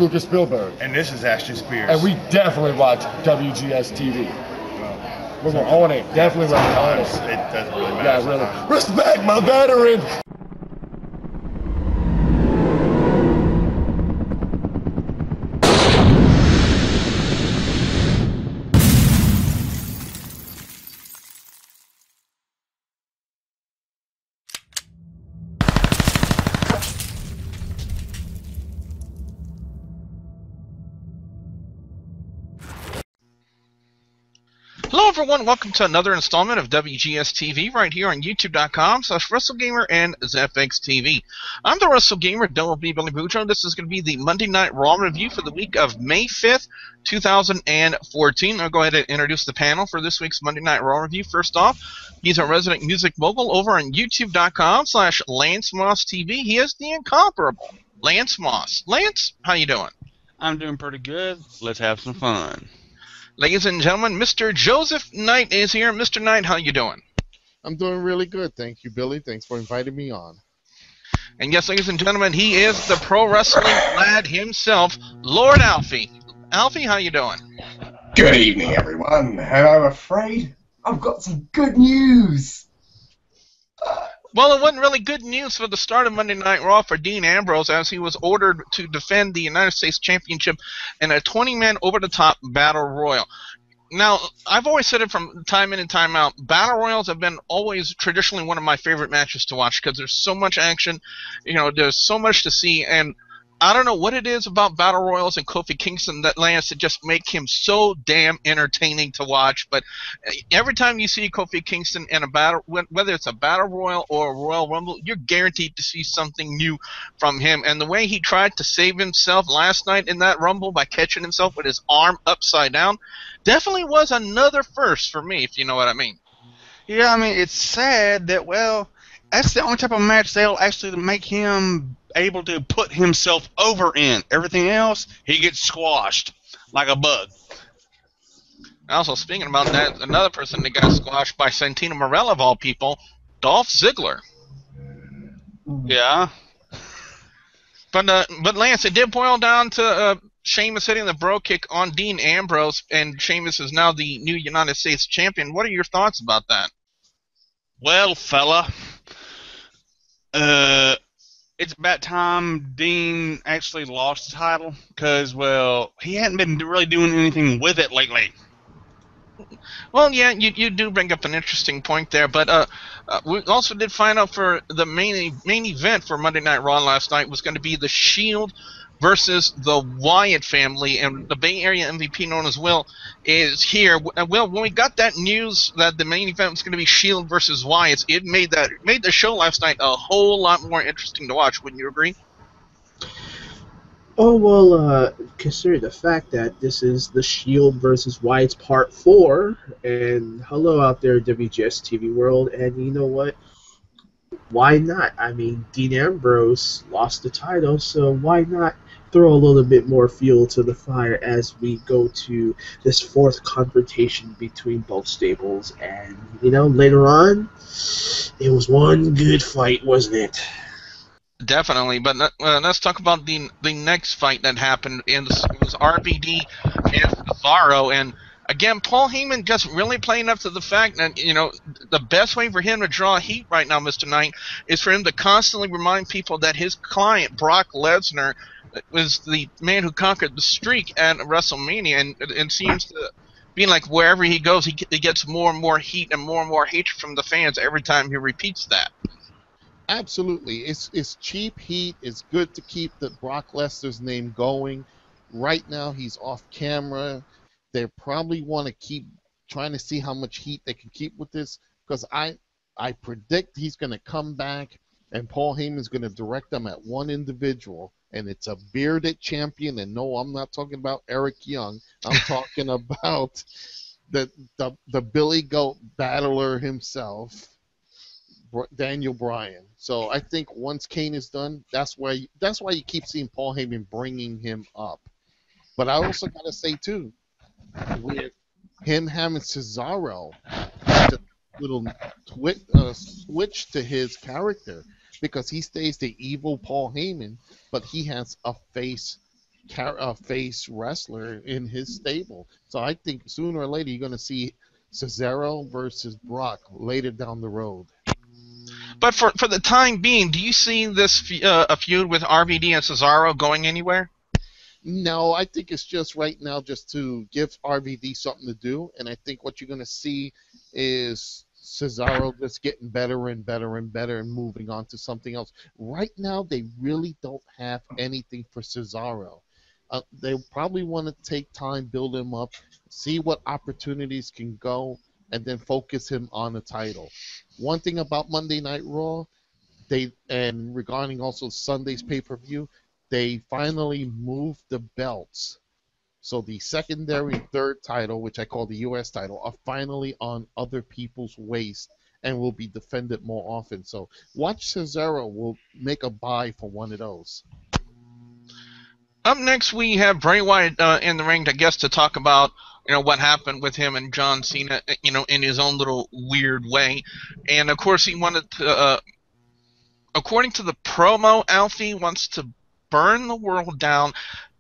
Lucas Spielberg. And this is Ashton Spears. And we definitely watch WGS-TV. We're going to own it. Definitely we're going to own it. It doesn't really matter. Yeah, really. Respect my veteran! Hello everyone, welcome to another installment of WGS-TV right here on YouTube.com/WrestleGamer and ZFX-TV. I'm the WrestleGamer, WB Billy Boudreaux. This is going to be the Monday Night Raw review for the week of May 5th, 2014. I'll go ahead and introduce the panel for this week's Monday Night Raw review. First off, he's our resident music mogul over on YouTube.com/LanceMossTV. He is the incomparable Lance Moss. Lance, how you doing? I'm doing pretty good. Let's have some fun. Ladies and gentlemen, Mr. Joseph Knight is here. Mr. Knight, how you doing? I'm doing really good. Thank you, Billy. Thanks for inviting me on. And yes, ladies and gentlemen, he is the pro wrestling lad himself, Lord Alfie. Alfie, how you doing? Good evening, everyone. And I'm afraid I've got some good news. Well, it wasn't really good news for the start of Monday Night Raw for Dean Ambrose, as he was ordered to defend the United States Championship in a 20-man over-the-top Battle Royal. Now, I've always said it from time in and time out, Battle Royals have been always traditionally one of my favorite matches to watch because there's so much action, you know, there's so much to see, and I don't know what it is about Battle Royals and Kofi Kingston that lands to just make him so damn entertaining to watch. But every time you see Kofi Kingston in a battle, whether it's a Battle Royal or a Royal Rumble, you're guaranteed to see something new from him. And the way he tried to save himself last night in that Rumble by catching himself with his arm upside down definitely was another first for me, if you know what I mean. Yeah, I mean, it's sad that, well, that's the only type of match they'll actually make him able to put himself over in. Everything else, he gets squashed like a bug. Also, speaking about that, another person that got squashed by Santino Marella, of all people, Dolph Ziggler. Yeah. But Lance, it did boil down to Sheamus hitting the Brogue Kick on Dean Ambrose, and Sheamus is now the new United States champion. What are your thoughts about that? Well, fella, it's about time Dean actually lost the title because, well, he hadn't been really doing anything with it lately. Well, yeah, you do bring up an interesting point there, but we also did find out for the main event for Monday Night Raw last night was going to be the Shield versus the Wyatt family, and the Bay Area MVP known as Will is here. Will, when we got that news that the main event was going to be Shield versus Wyatt, it made the show last night a whole lot more interesting to watch. Wouldn't you agree? Oh, well, consider the fact that this is the Shield versus Wyatt's Part 4, and hello out there, WGS-TV world, and you know what? Why not? I mean, Dean Ambrose lost the title, so why not throw a little bit more fuel to the fire as we go to this fourth confrontation between both stables? And, you know, later on, it was one good fight, wasn't it? Definitely, but let's talk about the next fight that happened. It was RVD and Cesaro, and again, Paul Heyman just really playing up to the fact that, you know, the best way for him to draw heat right now, Mr. Knight, is for him to constantly remind people that his client, Brock Lesnar, was the man who conquered the streak at WrestleMania, and seems to be like wherever he goes, he gets more and more heat and more hatred from the fans every time he repeats that. Absolutely. It's cheap heat. It's good to keep the Brock Lesnar's name going. Right now, he's off camera. They probably want to keep trying to see how much heat they can keep with this, because I predict he's going to come back and Paul Heyman's going to direct them at one individual, and it's a bearded champion. And no, I'm not talking about Eric Young. I'm talking about the Billy Goat battler himself, Daniel Bryan. So I think once Kane is done, that's why you keep seeing Paul Heyman bringing him up. But I also got to say too, with him having Cesaro, a little switch to his character, because he stays the evil Paul Heyman, but he has a face face wrestler in his stable. So I think sooner or later you're going to see Cesaro versus Brock later down the road. But for the time being, do you see this a feud with RVD and Cesaro going anywhere? No, I think it's just right now just to give RVD something to do, and I think what you're going to see is Cesaro just getting better and better and better and moving on to something else. Right now, they really don't have anything for Cesaro. They probably want to take time, build him up, see what opportunities can go, and then focus him on the title. One thing about Monday Night Raw, and regarding also Sunday's pay-per-view, they finally moved the belts. So the secondary third title, which I call the U.S. title, are finally on other people's waist and will be defended more often. So watch Cesaro will make a buy for one of those. Up next, we have Bray Wyatt in the ring, I guess, to talk about what happened with him and John Cena, in his own little weird way. And of course, he wanted to, according to the promo, Alfie wants to burn the world down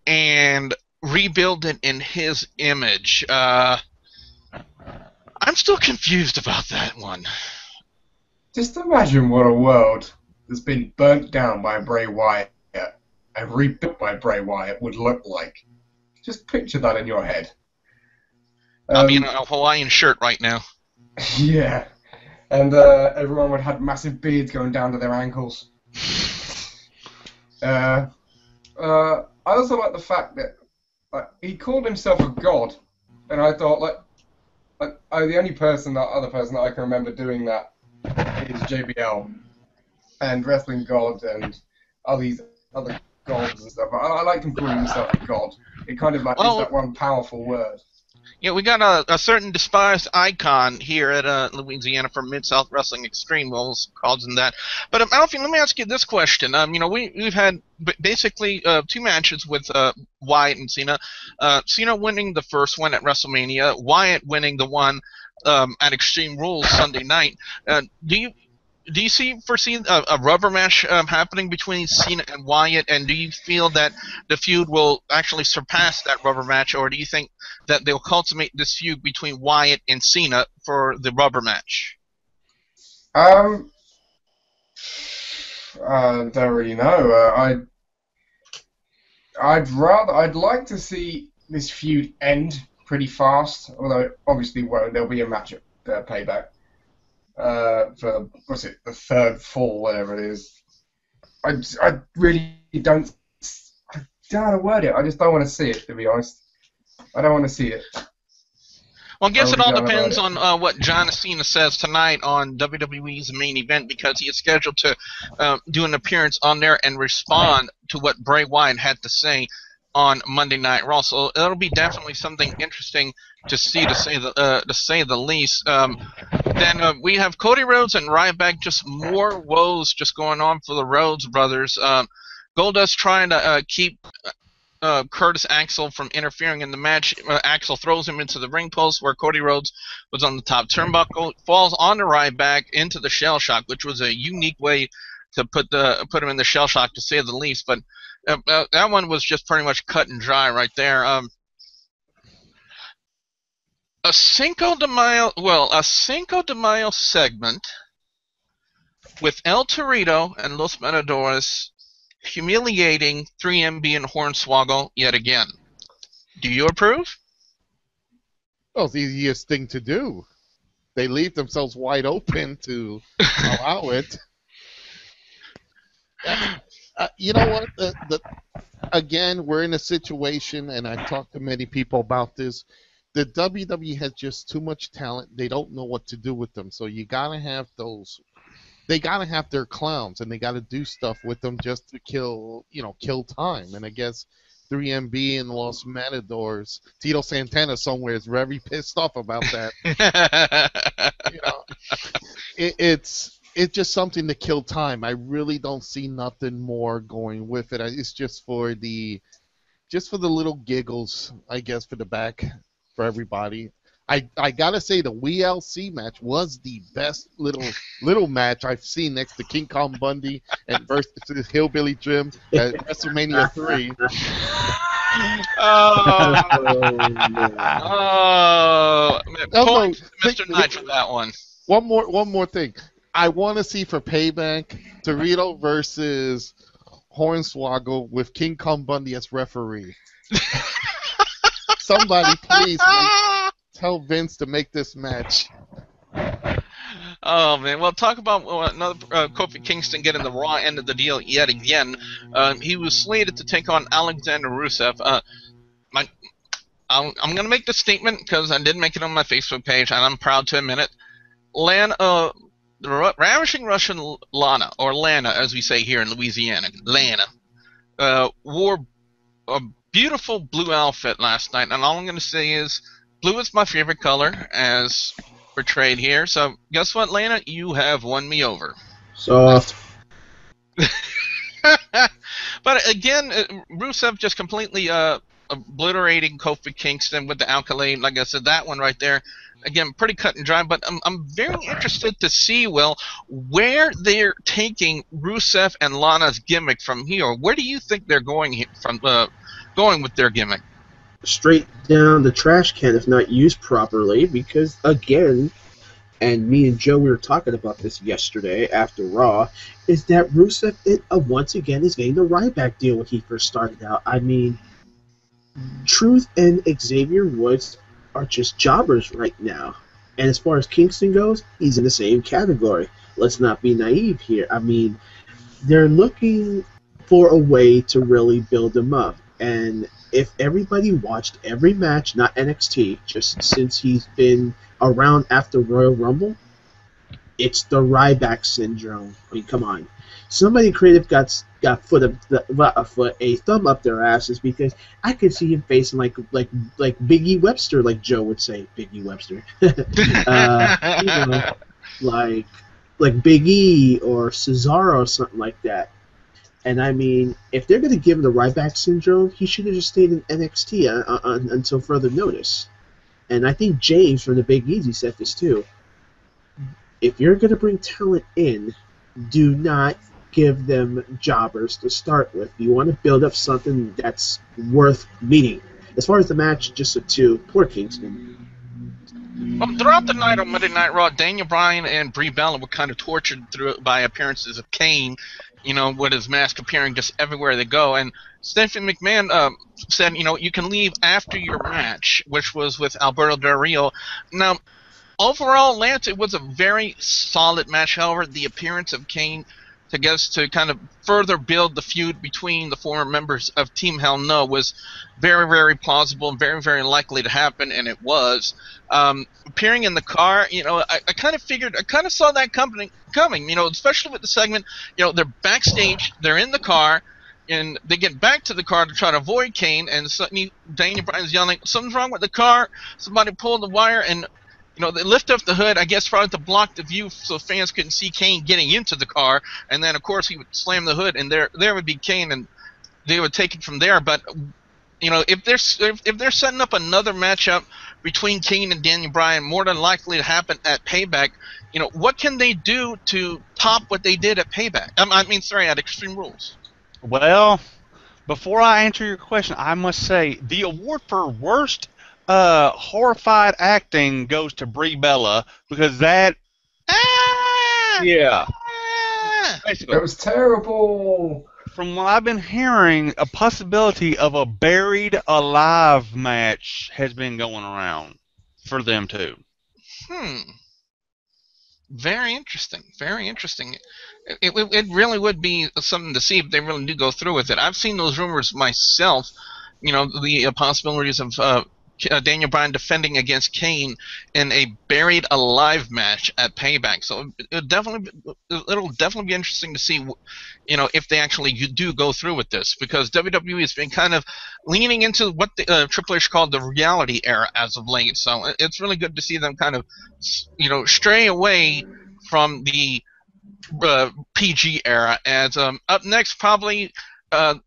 and rebuild it in his image. I'm still confused about that one. Just imagine what a world that's been burnt down by Bray Wyatt and rebuilt by Bray Wyatt would look like. Just picture that in your head. I'll be in a Hawaiian shirt right now. Yeah. And everyone would have massive beards going down to their ankles. I also like the fact that he called himself a god, and I thought, the only other person that I can remember doing that is JBL, and Wrestling God, and all these other gods and stuff. I like him calling himself a god. It kind of is that one powerful word. Yeah, we got a certain despised icon here at Louisiana for Mid-South Wrestling Extreme. We'll call him that. But Alfie, let me ask you this question. We've had basically two matches with Wyatt and Cena. Cena winning the first one at WrestleMania, Wyatt winning the one at Extreme Rules Sunday night. Do you foresee a rubber match happening between Cena and Wyatt, and do you feel that the feud will actually surpass that rubber match, or do you think that they'll consummate this feud between Wyatt and Cena for the rubber match? I don't really know. I'd like to see this feud end pretty fast, although obviously there'll be a match at Payback. For the third fall, whatever it is. I really don't know how to word it. I just don't want to see it, to be honest. I don't want to see it. Well, I guess it all depends on what John Cena says tonight on WWE's main event, because he is scheduled to do an appearance on there and respond to what Bray Wyatt had to say on Monday Night Raw. So it'll be definitely something interesting to see, to say the least. Then we have Cody Rhodes and Ryback, just more woes just going on for the Rhodes brothers. Goldust trying to keep Curtis Axel from interfering in the match. Axel throws him into the ring post where Cody Rhodes was on the top turnbuckle, falls onto Ryback into the shell shock, which was a unique way to put him in the shell shock, to say the least. But that one was just pretty much cut and dry right there. A Cinco de Mayo segment with El Torito and Los Matadores humiliating 3MB and Hornswoggle yet again. Do you approve? Well, it's the easiest thing to do. They leave themselves wide open to allow it. You know what? Again, we're in a situation, and I've talked to many people about this. The WWE has just too much talent. They don't know what to do with them. So you gotta have those. They gotta have their clowns, and they gotta do stuff with them just to kill time. And I guess 3MB and Los Matadors, Tito Santana somewhere is very pissed off about that. It's just something to kill time. I really don't see nothing more going with it. It's just for the little giggles, I guess, for the back for everybody. I gotta say the WLC match was the best little match I've seen next to King Kong Bundy and versus Hillbilly Jim at WrestleMania 3. Point Mr. Knight for that one. One more thing. I want to see for payback Torito versus Hornswoggle with King Kong Bundy as referee. Somebody please tell Vince to make this match. Oh man! Well, talk about another Kofi Kingston getting the Raw end of the deal yet again. He was slated to take on Alexander Rusev. I'm going to make this statement because I did make it on my Facebook page, and I'm proud to admit it. The Ravishing Russian Lana, or Lana, as we say here in Louisiana, Lana, wore a beautiful blue outfit last night, and all I'm going to say is blue is my favorite color, as portrayed here. So guess what, Lana? You have won me over. Soft. But again, Rusev just completely obliterating Kofi Kingston with the accolade. Like I said, that one right there, again, pretty cut and dry. But I'm very interested to see, Will, where they're taking Rusev and Lana's gimmick from here. Where do you think they're going going with their gimmick? Straight down the trash can if not used properly, because again, and me and Joe, we were talking about this yesterday after Raw, is that Rusev once again is getting the Ryback deal when he first started out. I mean, Truth and Xavier Woods are just jobbers right now. And as far as Kingston goes, he's in the same category. Let's not be naive here. I mean, they're looking for a way to really build him up. And if everybody watched every match, not NXT, just since he's been around after Royal Rumble, it's the Ryback syndrome. I mean, come on. Somebody creative got a thumb up their asses, because I could see him facing like Big E Webster, like Joe would say, Big E Webster. You know, like Big E or Cesaro or something like that. And I mean, if they're going to give him the Ryback syndrome, he should have just stayed in NXT until further notice. And I think James from the Big Easy said this too. If you're going to bring talent in, do not give them jobbers to start with. You want to build up something that's worth meeting. As far as the match, just a 2. Poor Kingston. Well, throughout the night on Monday Night Raw, Daniel Bryan and Brie Bella were kind of tortured by appearances of Kane, you know, with his mask appearing just everywhere they go. And Stephanie McMahon said, you know, you can leave after your match, which was with Alberto Del Rio. Now, overall, Lance, it was a very solid match. However, the appearance of Kane to kind of further build the feud between the former members of Team Hell No was very, very plausible and very, very likely to happen, and it was. Appearing in the car, you know, I kind of saw that coming, you know, especially with the segment, you know, they're backstage, they're in the car, and they get back to the car to try to avoid Kane, and suddenly Daniel Bryan's yelling, something's wrong with the car, somebody pulled the wire, and you know, they lift up the hood, I guess probably to block the view so fans couldn't see Kane getting into the car, and then of course he would slam the hood, and there would be Kane, and they would take it from there. But you know, if they're setting up another matchup between Kane and Daniel Bryan, more than likely to happen at Payback, you know, what can they do to top what they did at Payback? At Extreme Rules? Well, before I answer your question, I must say the award for worst horrified acting goes to Brie Bella, because that basically, it was terrible. From what I've been hearing, a possibility of a buried alive match has been going around for them too. Very interesting. Very interesting. It really would be something to see if they really do go through with it. I've seen those rumors myself. You know, the possibilities of Daniel Bryan defending against Kane in a buried alive match at Payback. So it'll definitely be interesting to see, you know, if they actually do go through with this, because WWE has been kind of leaning into what the Triple H called the reality era as of late. So it's really good to see them kind of, you know, stray away from the PG era. As up next, probably the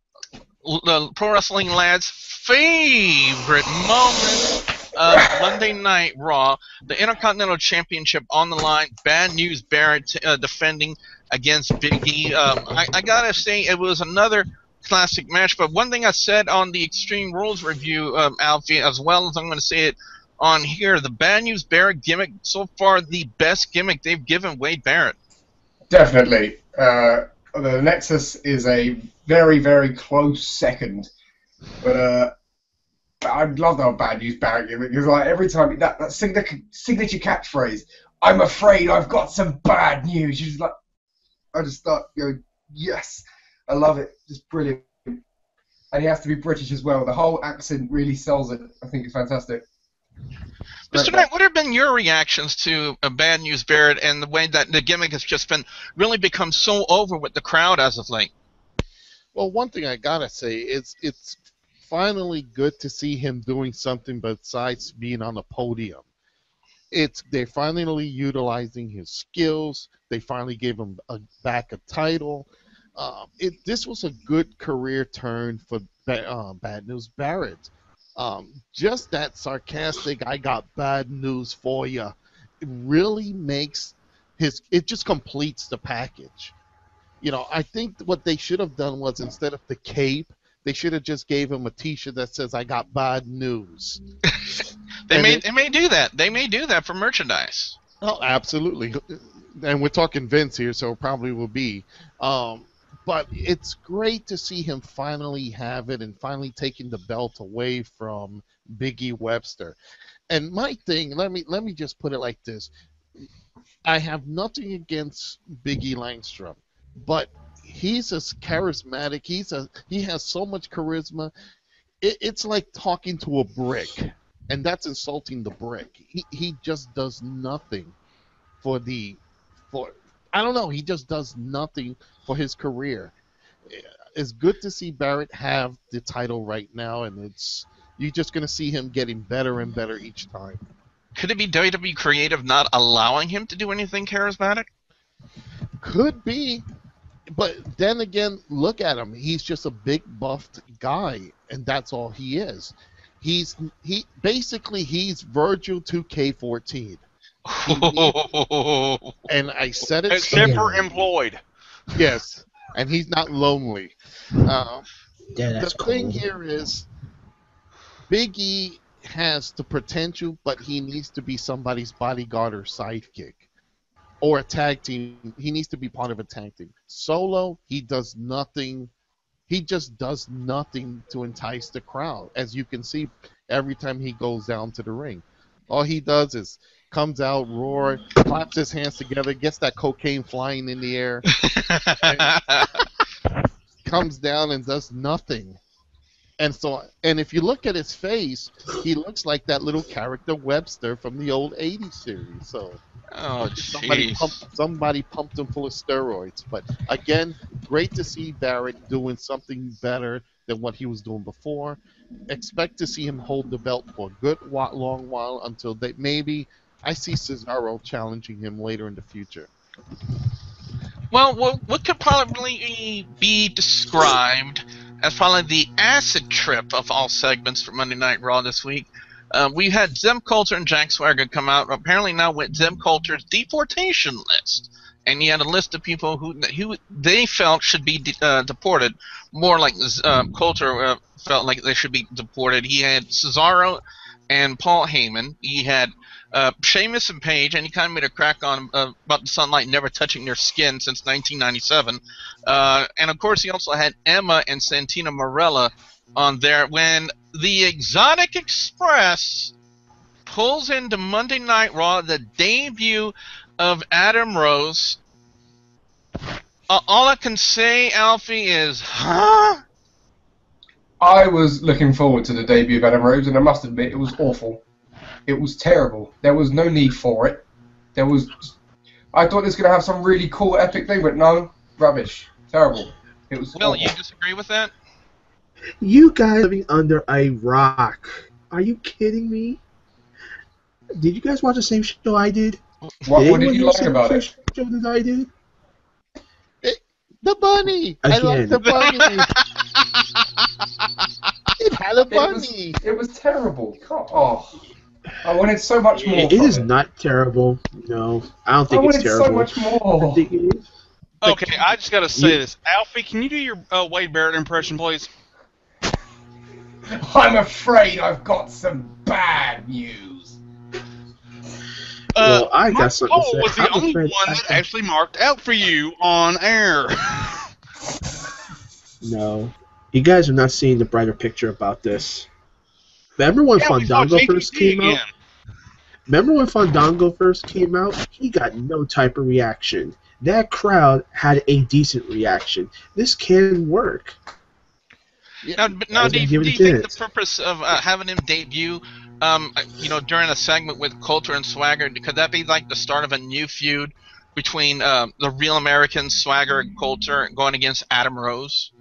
Pro Wrestling Lads' favorite moment of Monday Night Raw, the Intercontinental Championship on the line. Bad News Barrett defending against Big E. I gotta say, it was another classic match. But one thing I said on the Extreme Rules review, Alfie, as well as I'm going to say it on here, the Bad News Barrett gimmick, so far the best gimmick they've given Wade Barrett. Definitely. The Nexus is a very, very close second. But I love that Bad News Barrett gimmick, because like every time that signature catchphrase, "I'm afraid I've got some bad news." You just like, I just start going, yes, I love it, just brilliant. And he has to be British as well. The whole accent really sells it. I think it's fantastic. Mr. Knight, what have been your reactions to Bad News Barrett and the way that the gimmick has just been really become so over with the crowd as of late? Well, one thing I gotta say is it's finally good to see him doing something besides being on the podium. They're finally utilizing his skills. They finally gave him back a title. This was a good career turn for Bad News Barrett. Just that sarcastic, "I got bad news for you," it really makes it just completes the package. You know, I think what they should have done was, instead of the cape, they should have just gave him a T-shirt that says, "I got bad news." They may do that. They may do that for merchandise. Oh, absolutely. And we're talking Vince here, so it probably will be. But it's great to see him finally have it and finally taking the belt away from Biggie Webster. And my thing, let me just put it like this: I have nothing against Biggie Langstrom, but he's as charismatic. He has so much charisma. It's like talking to a brick, and that's insulting the brick. He just does nothing for I don't know. He just does nothing for his career. It's good to see Barrett have the title right now, and you're just going to see him getting better and better each time. Could it be WWE Creative not allowing him to do anything charismatic? Could be. But then again, look at him. He's just a big buffed guy, and that's all he is. He's Virgil 2K14. And I said it. Except for employed. Yes, and he's not lonely. That's the thing here is, Big E has the potential, but he needs to be somebody's bodyguard or sidekick, or a tag team. He needs to be part of a tag team. Solo, he does nothing. He just does nothing to entice the crowd, as you can see every time he goes down to the ring. All he does is comes out, roar, claps his hands together, gets that cocaine flying in the air, comes down and does nothing. And if you look at his face, he looks like that little character Webster from the old '80s series. So somebody pumped him full of steroids. But again, great to see Barrett doing something better than what he was doing before. Expect to see him hold the belt for a good long while until maybe I see Cesaro challenging him later in the future. Well, what could probably be described as probably the acid trip of all segments for Monday Night Raw this week. We had Zim Coulter and Jack Swagger come out, apparently now with Zim Coulter's deportation list. And he had a list of people who they felt should be deported, more like Coulter felt like they should be deported. He had Cesaro and Paul Heyman. He had Sheamus and Paige, and he kind of made a crack on about the sunlight never touching their skin since 1997. And of course, he also had Emma and Santina Marella on there when the Exotic Express pulls into Monday Night Raw, the debut of Adam Rose. All I can say, Alfie, is, huh? I was looking forward to the debut of Adam Rose, and I must admit, it was awful. It was terrible. There was no need for it. I thought it was going to have some really cool, epic thing, but no, rubbish. Terrible. It was Will, awful. you disagree with that? You guys are living under a rock. Are you kidding me? Did you guys watch the same show I did? What did you like about it? Show that I did? The bunny! Again. I love the bunny! It had a bunny! It was terrible. Oh, I wanted so much more. It is not terrible. No, I don't think it's terrible. I wanted so much more. I think it is. Okay, I just gotta say this. Alfie, can you do your Wade Barrett impression, please? I'm afraid I've got some bad news. Well, I got something to say. was the only one that actually marked out for you on air. No. You guys are not seeing the brighter picture about this. Remember when Fandango first came out? Remember when Fandango first came out? He got no type of reaction. That crowd had a decent reaction. This can work. Now do you think the purpose of having him debut, during a segment with Coulter and Swagger, could that be like the start of a new feud between the Real Americans, Swagger and Coulter, going against Adam Rose?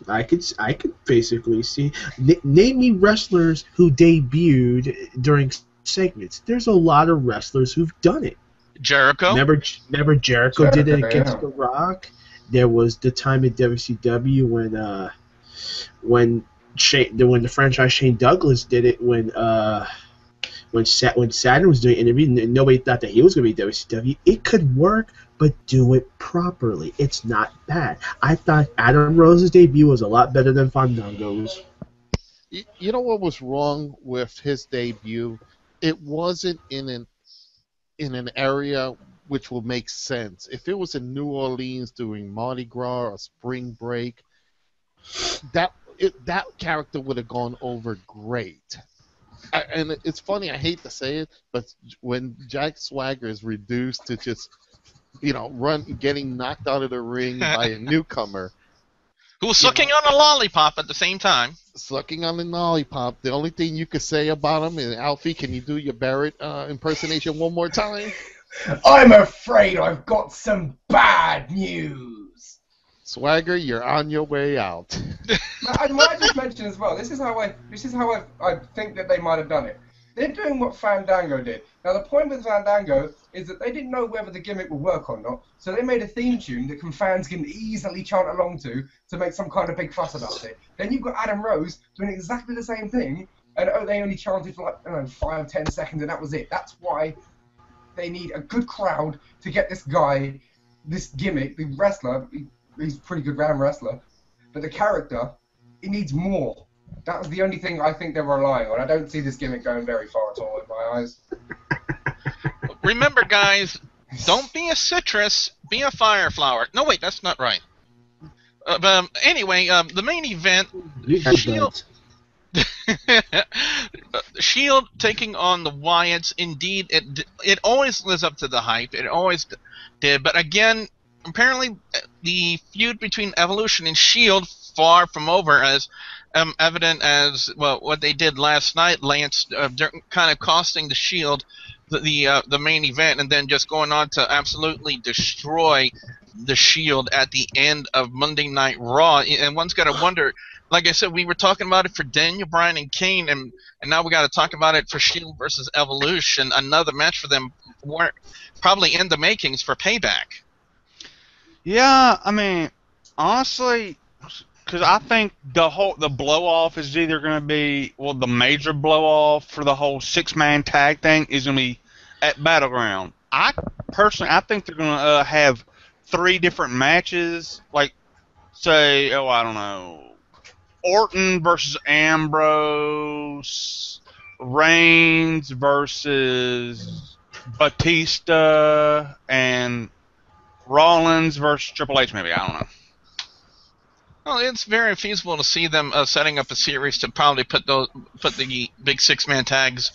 I could basically see. Name me wrestlers who debuted during segments. There's a lot of wrestlers who've done it. Jericho. Remember Jericho did it against The Rock. There was the time at WCW when the franchise Shane Douglas did it when Saturn was doing interviews and nobody thought that he was going to be WCW. It could work, but do it properly. It's not bad. I thought Adam Rose's debut was a lot better than Fandango's. You know what was wrong with his debut? It wasn't in an area which will make sense. If it was in New Orleans during Mardi Gras or Spring Break, that character would have gone over great. And it's funny, I hate to say it, but when Jack Swagger is reduced to just, getting knocked out of the ring by a newcomer. Who's sucking on a lollipop at the same time. Sucking on the lollipop. The only thing you could say about him is, Alfie, can you do your Barrett impersonation one more time? I'm afraid I've got some bad news. Swagger, you're on your way out. I might just mention as well. This is how I think that they might have done it. They're doing what Fandango did. Now the point with Fandango is that they didn't know whether the gimmick would work or not, so they made a theme tune that fans can easily chant along to make some kind of big fuss about it. Then you've got Adam Rose doing exactly the same thing, and they only chanted for 5-10 seconds, and that was it. That's why they need a good crowd to get this guy, this gimmick, the wrestler. He's a pretty good round wrestler, but the character, it needs more. That was the only thing I think they were relying on. I don't see this gimmick going very far at all in my eyes. Remember, guys, don't be a citrus, be a fire flower. No, wait, that's not right. Anyway, the main event, Shield taking on the Wyatts. Indeed, it always lives up to the hype. It always did. But again, apparently the feud between Evolution and Shield far from over, as evident as what they did last night. Lance kind of costing the Shield the main event, and then just going on to absolutely destroy the Shield at the end of Monday Night Raw. And one's got to wonder. Like I said, we were talking about it for Daniel Bryan and Kane, and now we got to talk about it for Shield versus Evolution. Another match for them, probably in the makings for Payback. Yeah, I mean, honestly, because I think the blow off is either going to be the major blow off for the whole 6-man tag thing is going to be at Battleground. I think they're going to have 3 different matches, like say, I don't know, Orton versus Ambrose, Reigns versus Batista, and Rollins versus Triple H, maybe. I don't know. Well, it's very feasible to see them setting up a series to probably put the big 6-man tags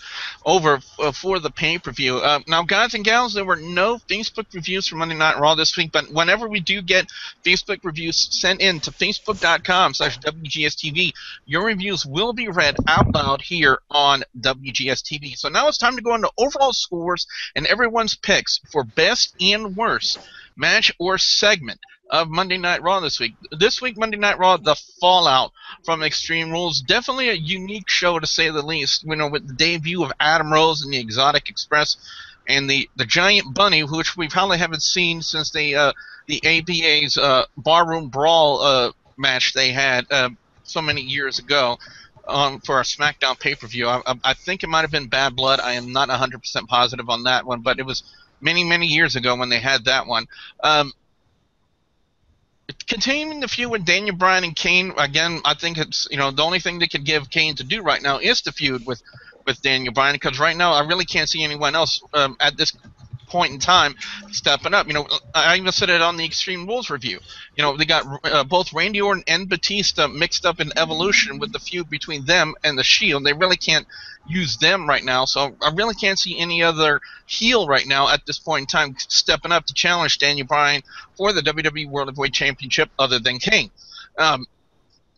over for the pay-per-view. Now, guys and gals, there were no Facebook reviews for Monday Night Raw this week, but whenever we do get Facebook reviews sent in to facebook.com/WGS-TV, your reviews will be read out loud here on WGS-TV. So now it's time to go into overall scores and everyone's picks for best and worst match or segment of Monday Night Raw this week. This week, Monday Night Raw, the fallout from Extreme Rules. Definitely a unique show, to say the least. With the debut of Adam Rose and the Exotic Express and the Giant Bunny, which we probably haven't seen since the ABA's Barroom Brawl match they had so many years ago for our SmackDown pay-per-view. I think it might have been Bad Blood. I am not 100% positive on that one, but it was many years ago when they had that one. Continuing the feud with Daniel Bryan and Kane, again, I think it's, the only thing they could give Kane to do right now is the feud with Daniel Bryan, because right now I really can't see anyone else at this point in time stepping up. I even said it on the Extreme Rules review. They got both Randy Orton and Batista mixed up in Evolution with the feud between them and the Shield. They really can't use them right now, so I really can't see any other heel right now at this point in time stepping up to challenge Daniel Bryan for the WWE World Heavyweight Championship other than Kane.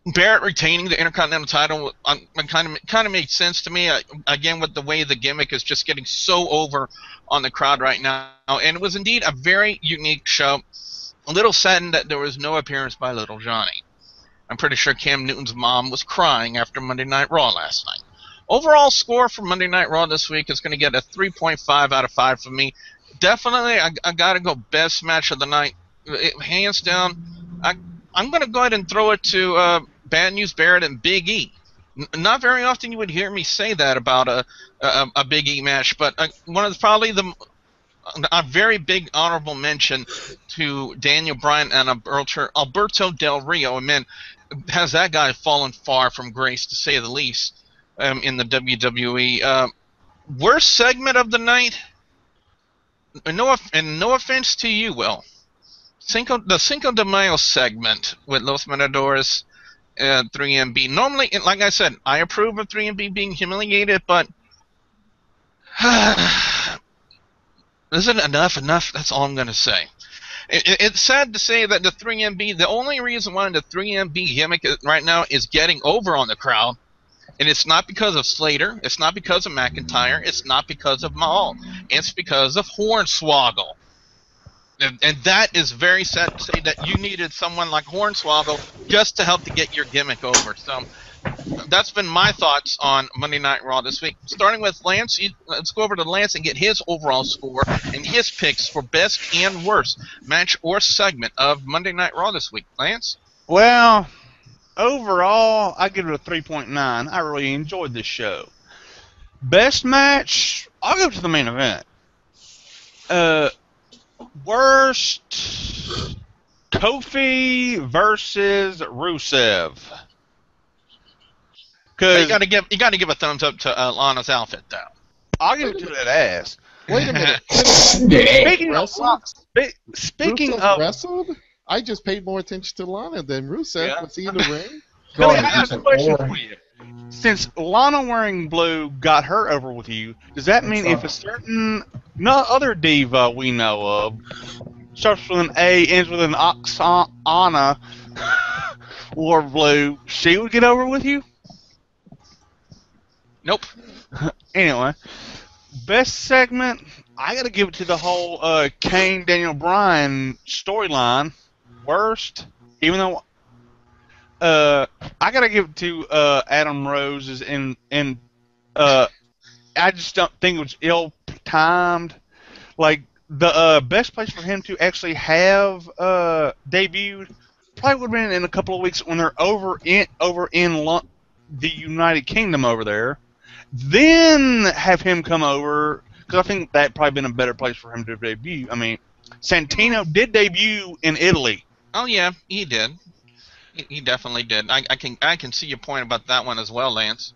Barrett retaining the Intercontinental title kind of makes sense to me. Again, with the way the gimmick is just getting so over on the crowd right now, and it was indeed a very unique show. A little saddened that there was no appearance by Little Johnny. I'm pretty sure Cam Newton's mom was crying after Monday Night Raw last night. Overall score for Monday Night Raw this week is going to get a 3.5 out of 5 for me. Definitely, I got to go best match of the night. Hands down, I'm going to go ahead and throw it to Bad News Barrett and Big E. Not very often you would hear me say that about a Big E match, but one of a very big honorable mention to Daniel Bryan and Alberto Del Rio. And man, has that guy fallen far from grace, to say the least, in the WWE. Worst segment of the night, and no offense to you, Will. The Cinco de Mayo segment with Los Matadores and 3MB. Normally, like I said, I approve of 3MB being humiliated, but isn't enough? That's all I'm going to say. It's sad to say that the 3MB, the only reason why the 3MB gimmick right now is getting over on the crowd, and it's not because of Slater, it's not because of McIntyre, it's not because of Mahal, it's because of Hornswoggle. And that is very sad to say, that you needed someone like Hornswoggle just to help to get your gimmick over. So that's been my thoughts on Monday Night Raw this week. Starting with Lance, let's go over to Lance and get his overall score and his picks for best and worst match or segment of Monday Night Raw this week. Lance? Well, overall, I give it a 3.9. I really enjoyed this show. Best match, I'll go to the main event. Worst, Kofi versus Rusev. You gotta give a thumbs up to Lana's outfit, though. I'll give it to that ass. Wait a minute. Speaking Rusev of wrestled? I just paid more attention to Lana than Rusev. Yeah. Was he in the ring? Billy, I have a question for you. Since Lana wearing blue got her over with you, does that mean if a certain other diva we know of starts with an A, ends with an Oksana, wore blue, she would get over with you? Nope. Anyway, best segment, I gotta give it to the whole Kane Daniel Bryan storyline. Worst, even though I gotta give it to Adam Rose's and I just don't think it was ill-timed. Like, the best place for him to actually have debuted probably would have been in a couple of weeks when they're over in the United Kingdom over there. Then have him come over, because I think that probably been a better place for him to debut. I mean, Santino did debut in Italy. Oh yeah, he did. He definitely did. I can see your point about that one as well, Lance.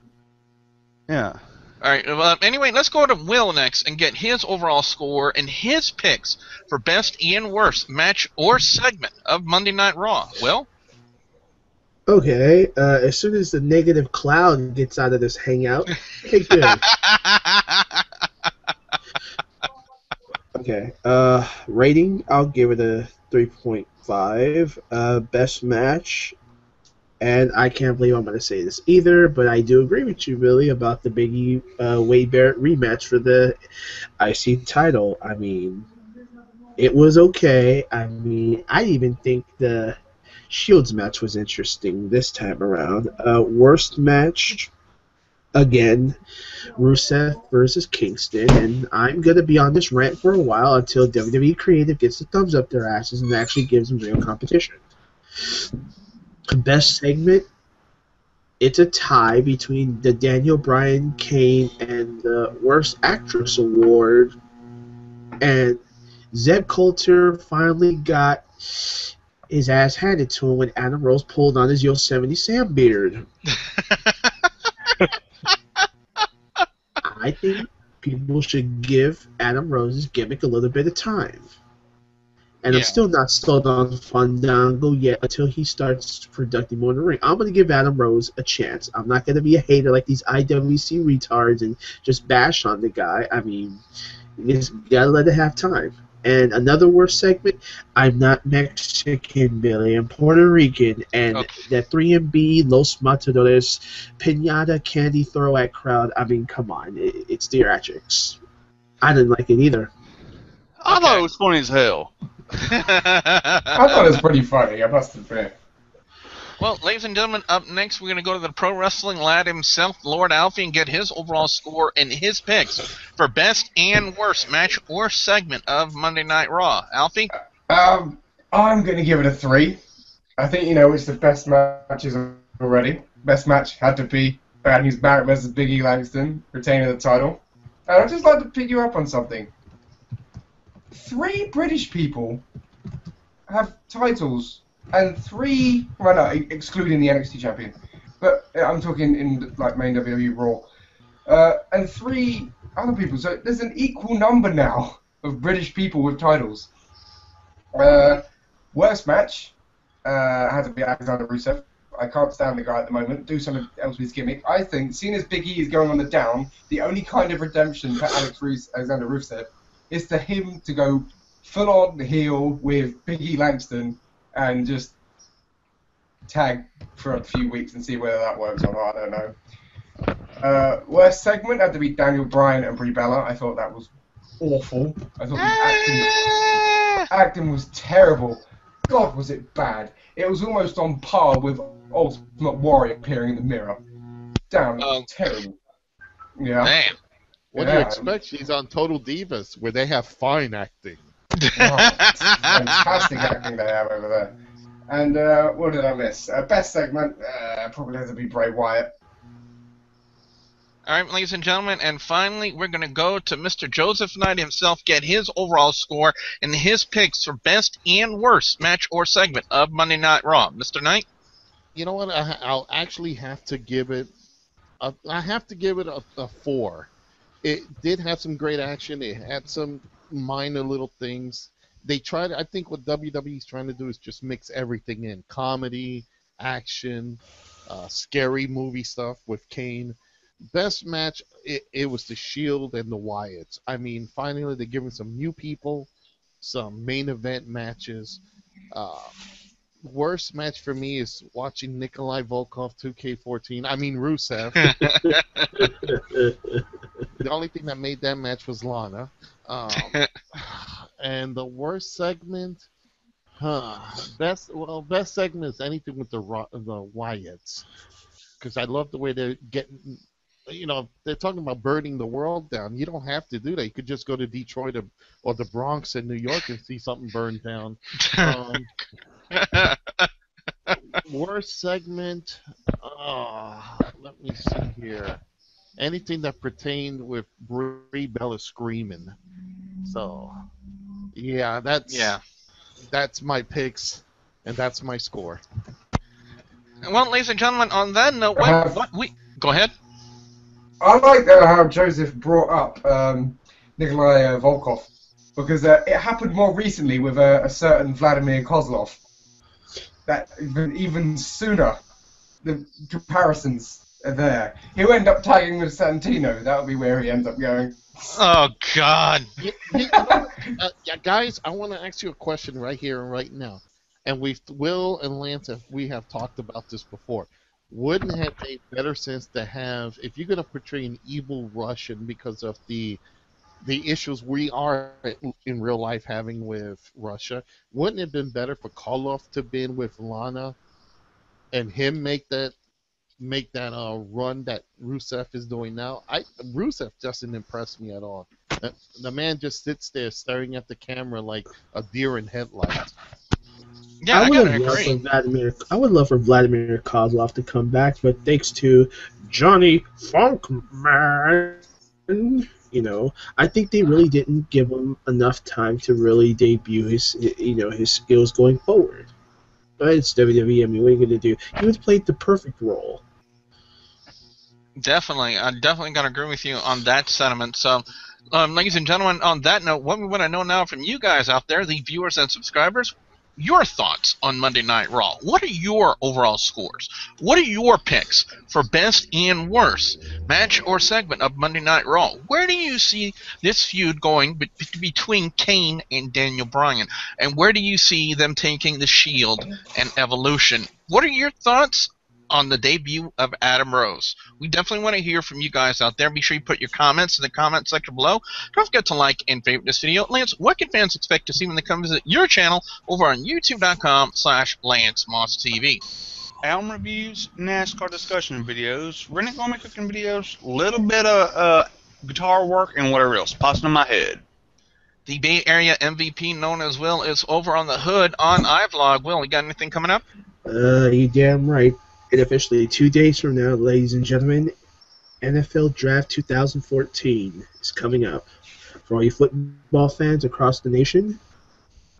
Yeah. All right. Well, anyway, let's go to Will next and get his overall score and his picks for best and worst match or segment of Monday Night Raw. Will? Okay. As soon as the negative cloud gets out of this hangout, okay, good. Okay. Rating, I'll give it a 3.5. Best match, and I can't believe I'm going to say this either, but I do agree with you, Billy, about the Biggie Wade Barrett rematch for the IC title. I mean, it was okay. I mean, I even think the Shields match was interesting this time around. Worst match, again, Rusev versus Kingston, and I'm going to be on this rant for a while until WWE Creative gets the thumbs up their asses and actually gives them real competition. Best segment, it's a tie between the Daniel Bryan, Kane, and the Worst Actress Award. And Zeb Coulter finally got his ass handed to him when Adam Rose pulled on his Yosemite Sam beard. I think people should give Adam Rose's gimmick a little bit of time. And I'm still not sold on Fandango yet until he starts conducting more in the ring. I'm going to give Adam Rose a chance. I'm not going to be a hater like these IWC retards and just bash on the guy. I mean, you just got to let it have time. And another worst segment, I'm not Mexican, Billy. I'm Puerto Rican. And that 3MB Los Matadores Pinata candy throw-at crowd, I mean, come on. It's theatrics. I didn't like it either. I thought it was funny as hell. I thought it was pretty funny, I must admit. Well, ladies and gentlemen, up next we're going to go to the pro wrestling lad himself, Lord Alfie, and get his overall score and his picks for best and worst match or segment of Monday Night Raw. Alfie? I'm going to give it a 3. I think, it's the best matches already. Best match had to be Bad News Barrett versus Big E Langston, retaining the title. And I'd just like to pick you up on something. 3 British people have titles, and 3, well, no, excluding the NXT champion, but I'm talking in like main WWE Raw, and 3 other people. So there's an equal number now of British people with titles. Worst match had to be Alexander Rusev. I can't stand the guy at the moment. Do something else with his gimmick. I think, seeing as Big E is going on the down, the only kind of redemption for Alexander Rusev is for him to go full-on heel with Big E Langston and just tag for a few weeks and see whether that works or not. I don't know. Worst segment had to be Daniel Bryan and Brie Bella. I thought that was awful. I thought the acting was terrible. God, was it bad. It was almost on par with Ultimate Warrior appearing in the mirror. Damn, it was terrible. Yeah. Man. What do you expect? She's on Total Divas, where they have fine acting. It's fantastic acting they have over there. And what did I miss? Best segment probably has to be Bray Wyatt. All right, ladies and gentlemen, and finally, we're going to go to Mr. Joseph Knight himself, get his overall score and his picks for best and worst match or segment of Monday Night Raw. Mr. Knight? You know what? I'll actually have to give it. I have to give it a 4. It did have some great action. It had some minor little things. They tried. I think what WWE's trying to do is just mix everything in: comedy, action, scary movie stuff with Kane. Best match, it was the Shield and the Wyatts. I mean, finally they're giving some new people some main event matches. Worst match for me is watching Nikolai Volkov 2K14. I mean Rusev. The only thing that made that match was Lana. And the worst segment, best segment is anything with the Wyatts, because I love the way they're getting. They're talking about burning the world down. You don't have to do that. You could just go to Detroit or the Bronx in New York and see something burned down. Worst segment, let me see here. Anything that pertained with Brie Bella screaming. So, yeah, that's my picks, and that's my score. Well, ladies and gentlemen, on that note, go ahead. I like how Joseph brought up Nikolai Volkov, because it happened more recently with a certain Vladimir Kozlov. That even sooner, the comparisons are there. He'll end up tagging with Santino. That'll be where he ends up going. Oh, God. Guys, I want to ask you a question right here and right now. And Will and Lance, we have talked about this before. Wouldn't it have made better sense to have, if you're going to portray an evil Russian because of the issues we are in real life having with Russia, wouldn't it have been better for Koloff to be in with Lana and him make that run that Rusev is doing now? Rusev doesn't impress me at all. The man just sits there staring at the camera like a deer in headlights. Yeah, I would love for Vladimir Kozlov to come back, but thanks to Johnny Funkman, You know, I think they really didn't give him enough time to really debut his skills going forward. But it's WWE. I mean, what are you going to do? He would play the perfect role. Definitely. I'm definitely going to agree with you on that sentiment. So, ladies and gentlemen, on that note, what we want to know now from you guys out there, the viewers and subscribers, your thoughts on Monday Night Raw. What are your overall scores? What are your picks for best and worst match or segment of Monday Night Raw? Where do you see this feud going between Kane and Daniel Bryan? And where do you see them taking the Shield and Evolution? What are your thoughts on the debut of Adam Rose? We definitely want to hear from you guys out there. Be sure you put your comments in the comment section below. Don't forget to like and favorite this video. Lance, what can fans expect to see when they come visit your channel over on youtube.com/LanceMossTV? Album reviews, NASCAR discussion videos, Renegade Woman cooking videos, a little bit of guitar work, and whatever else pops in my head. The Bay Area MVP, known as Will, is over on the hood on iVlog. Will, you got anything coming up? You damn right. And officially 2 days from now, ladies and gentlemen, NFL Draft 2014 is coming up. For all you football fans across the nation,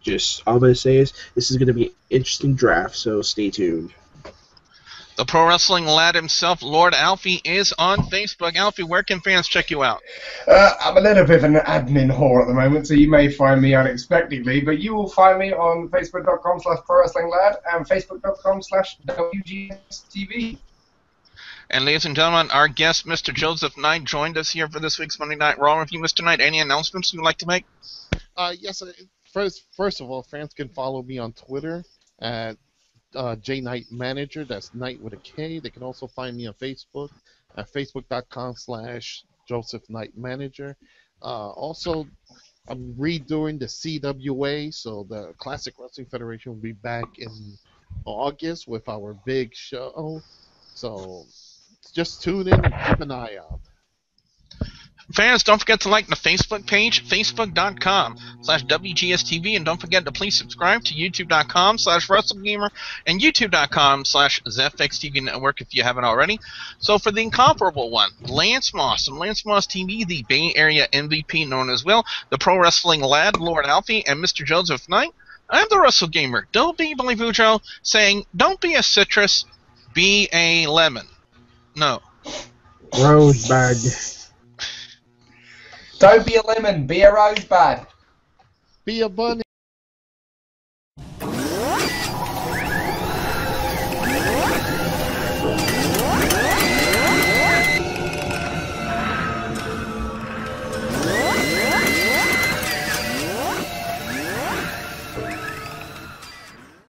just all I'm going to say is this is going to be an interesting draft, so stay tuned. The pro wrestling lad himself, Lord Alfie, is on Facebook. Alfie, where can fans check you out? I'm a little bit of an admin whore at the moment, so you may find me unexpectedly, but you will find me on facebook.com/prowrestlinglad and facebook.com/WGS-TV. And ladies and gentlemen, our guest, Mr. Joseph Knight, joined us here for this week's Monday Night Raw review. Mr. Knight, any announcements you'd like to make? Yes. First of all, fans can follow me on Twitter at JKnightManager. That's Knight with a K. They can also find me on Facebook at facebook.com/JosephKnightManager. Also, I'm redoing the CWA, so the Classic Wrestling Federation will be back in August with our big show. So just tune in and keep an eye out. Fans, don't forget to like the Facebook page, facebook.com/WGS-TV, and don't forget to please subscribe to youtube.com/WrestleGamer and youtube.com/ZFXTV Network if you haven't already. So for the incomparable one, Lance Moss and Lance Moss TV, the Bay Area MVP known as Will, the pro wrestling lad, Lord Alfie, and Mr. Joseph Knight, I'm the WrestleGamer, Don't be Billy Bujo, saying, don't be a citrus, be a lemon. No. Rosebud. Don't be a lemon, be a rosebud. Be a bunny.